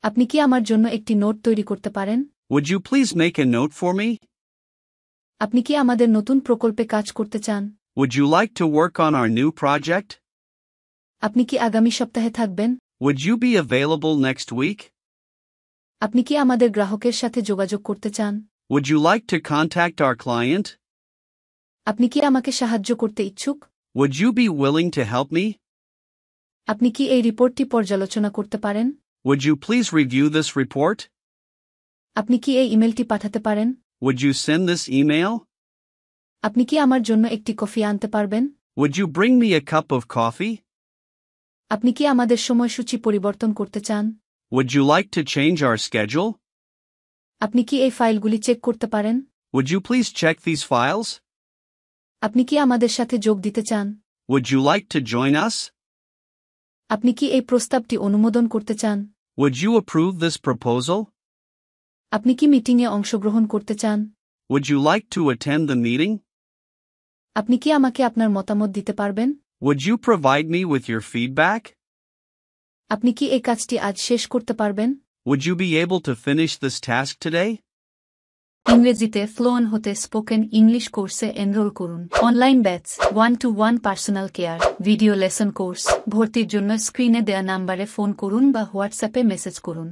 আপনি কি আমার জন্য একটি নোট তৈরি করতে পারেন? Would you please make a note for me? আপনি কি আমাদের নতুন প্রকল্পে কাজ করতে চান? Would you like to work on our new project? আপনি কি আগামী সপ্তাহে থাকবেন? Would you be available next week? আপনি কি আমাদের গ্রাহকের সাথে যোগাযোগ করতে চান? Would you like to contact our client? আপনি কি আমাকে সাহায্য করতে ইচ্ছুক? Would you be willing to help me? আপনি কি এই রিপোর্টটি পর্যালোচনা করতে পারেন? Would you please review this report? আপনি কি এই ইমেলটি পাঠাতে পারেন? Would you send this email? আপনি কি আমার জন্য একটি কফি আনতে পারবেন? Would you bring me a cup of coffee? আপনি কি আমাদের সময়সূচি পরিবর্তন করতে চান? Would you like to change our schedule? আপনি কি এই ফাইলগুলি চেক করতে পারেন? Would you please check these files? আপনি কি আমাদের সাথে যোগ দিতে চান? Would you like to join us? আপনি কি এই প্রস্তাবটি অনুমোদন করতে চান? Would you approve this proposal? আপনি কি মিটিংয়ে অংশগ্রহণ করতে চান? Would you like to attend the meeting? আপনি কি আমাকে আপনার মতামত দিতে পারবেন? Would you provide me with your feedback? আপনি কি এই কাজটি আজ শেষ করতে পারবেন? Would you be able to finish this task today? ইংরেজিতে ফ্লুয়েন্ট হতে স্পোকেন ইংলিশ কোর্সে এনরোল করুন। Online batch 1-to-1 personal care, video lesson course. ভর্তির জন্য স্ক্রিনে দেয়া নাম্বারে ফোন করুন বা হোয়াটসঅ্যাপে মেসেজ করুন।